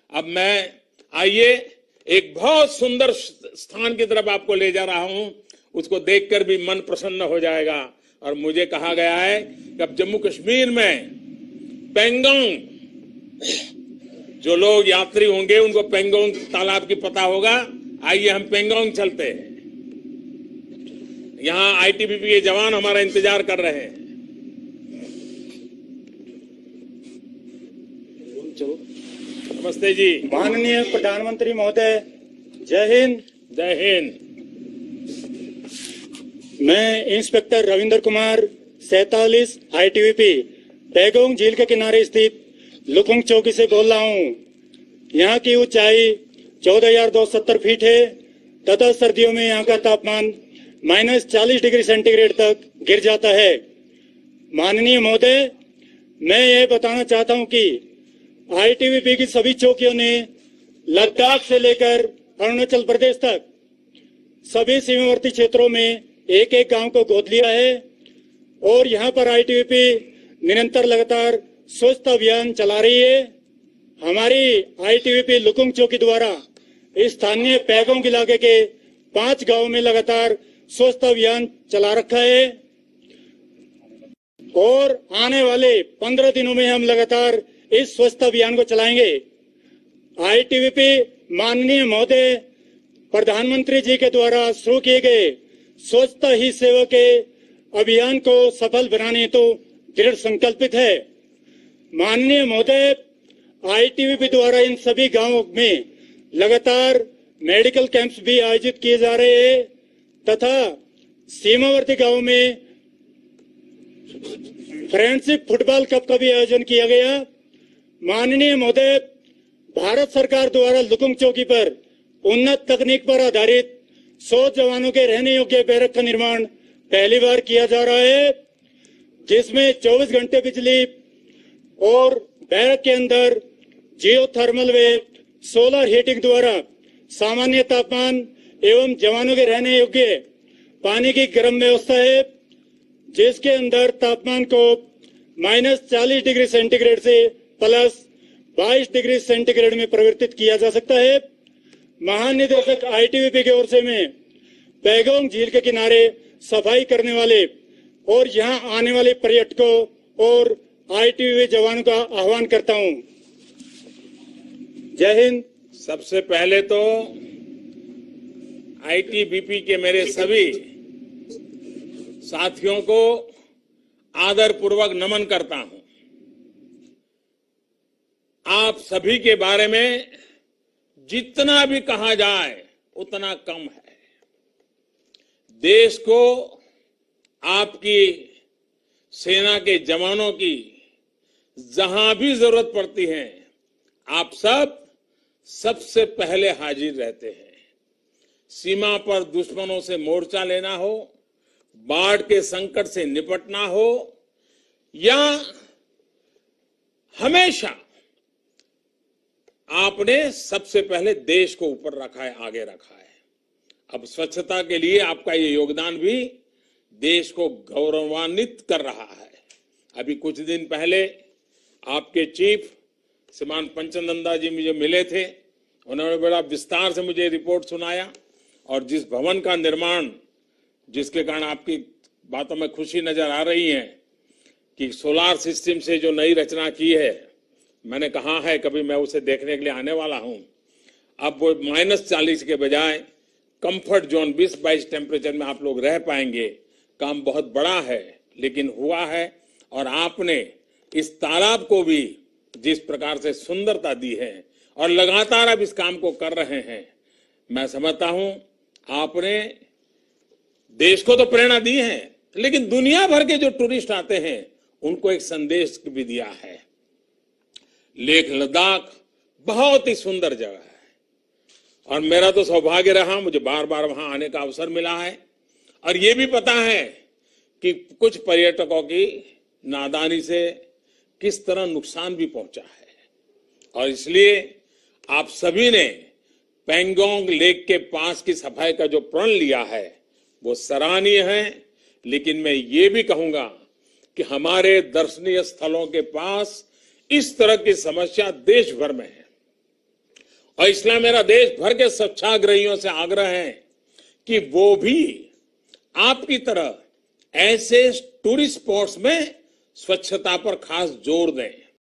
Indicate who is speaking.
Speaker 1: अब मैं आइए एक बहुत सुंदर स्थान की तरफ आपको ले जा रहा हूं, उसको देखकर भी मन प्रसन्न हो जाएगा। और मुझे कहा गया है कि अब जम्मू कश्मीर में पेंगोंग, जो लोग यात्री होंगे उनको पेंगोंग तालाब की पता होगा। आइए हम पेंगोंग चलते हैं। यहां आईटीबीपी के जवान हमारा इंतजार कर रहे हैं। नमस्ते जी।
Speaker 2: माननीय प्रधानमंत्री महोदय, जय हिंद।
Speaker 1: जय हिंद।
Speaker 2: मैं इंस्पेक्टर रविंद्र कुमार 47 आईटीबीपी पेंगोंग झील के किनारे स्थित लुकुंग चौकी से बोल रहा हूँ। यहाँ की ऊंचाई 14,270 फीट है तथा सर्दियों में यहाँ का तापमान -40 डिग्री सेंटीग्रेड तक गिर जाता है। माननीय महोदय, मैं ये बताना चाहता हूँ कि आईटीबीपी की सभी चौकियों ने लद्दाख से लेकर अरुणाचल प्रदेश तक सभी सीमावर्ती क्षेत्रों में एक एक गांव को गोद लिया है और यहाँ पर आईटीबीपी निरंतर लगातार स्वच्छता अभियान चला रही है। हमारी आईटीबीपी लुकुंग चौकी द्वारा स्थानीय पेंगोंग इलाके के 5 गांवों में लगातार स्वच्छता अभियान चला रखा है और आने वाले 15 दिनों में हम लगातार इस स्वच्छता अभियान को चलाएंगे। आईटीबीपी माननीय महोदय प्रधानमंत्री जी के द्वारा शुरू किए गए स्वच्छता ही सेवा के अभियान को सफल बनाने हेतु दृढ़ संकल्पित है। माननीय महोदय, आईटीबीपी द्वारा इन सभी गांवों में लगातार मेडिकल कैंप्स भी आयोजित किए जा रहे हैं तथा सीमावर्ती गांवों में फ्रेंडशिप फुटबॉल कप का भी आयोजन किया गया। माननीय महोदय, भारत सरकार द्वारा लुकुंग चौकी पर उन्नत तकनीक पर आधारित 100 जवानों के रहने योग्य बैरक का निर्माण पहली बार किया जा रहा है, जिसमें 24 घंटे बिजली और बैरक के अंदर जियो थर्मल व सोलर हीटिंग द्वारा सामान्य तापमान एवं जवानों के रहने योग्य पानी की गर्म व्यवस्था है, जिसके अंदर तापमान को -40 डिग्री सेंटीग्रेड से +22 डिग्री सेंटीग्रेड में परिवर्तित किया जा सकता है। महानिदेशक आईटीबीपी की ओर से मैं पेंगोंग झील के किनारे सफाई करने वाले और यहां आने वाले पर्यटकों और आईटीबीपी जवानों का आह्वान करता हूं। जय हिंद।
Speaker 1: सबसे पहले तो आईटीबीपी के मेरे सभी साथियों को आदर पूर्वक नमन करता हूं। आप सभी के बारे में जितना भी कहा जाए उतना कम है। देश को आपकी सेना के जवानों की जहां भी जरूरत पड़ती है, आप सब सबसे पहले हाजिर रहते हैं। सीमा पर दुश्मनों से मोर्चा लेना हो, बाढ़ के संकट से निपटना हो, या हमेशा आपने सबसे पहले देश को ऊपर रखा है, आगे रखा है। अब स्वच्छता के लिए आपका ये योगदान भी देश को गौरवान्वित कर रहा है। अभी कुछ दिन पहले आपके चीफ श्रीमान पंचनंदा जी मुझे मिले थे, उन्होंने बड़ा विस्तार से मुझे रिपोर्ट सुनाया और जिस भवन का निर्माण, जिसके कारण आपकी बातों में खुशी नजर आ रही है कि सोलार सिस्टम से जो नई रचना की है, मैंने कहा है कभी मैं उसे देखने के लिए आने वाला हूं। अब वो -40 के बजाय कंफर्ट जोन 20-22 टेम्परेचर में आप लोग रह पाएंगे। काम बहुत बड़ा है लेकिन हुआ है, और आपने इस तालाब को भी जिस प्रकार से सुंदरता दी है और लगातार आप इस काम को कर रहे हैं, मैं समझता हूं आपने देश को तो प्रेरणा दी है, लेकिन दुनिया भर के जो टूरिस्ट आते हैं उनको एक संदेश भी दिया है। लेह लद्दाख बहुत ही सुंदर जगह है और मेरा तो सौभाग्य रहा, मुझे बार बार वहां आने का अवसर मिला है। और ये भी पता है कि कुछ पर्यटकों की नादानी से किस तरह नुकसान भी पहुंचा है, और इसलिए आप सभी ने पेंगोंग लेक के पास की सफाई का जो प्रण लिया है वो सराहनीय है। लेकिन मैं ये भी कहूंगा कि हमारे दर्शनीय स्थलों के पास इस तरह की समस्या देश भर में है। और इसलिए मेरा देश भर के स्वच्छाग्रहियों से आग्रह है कि वो भी आपकी तरह ऐसे टूरिस्ट स्पॉट्स में स्वच्छता पर खास जोर दें।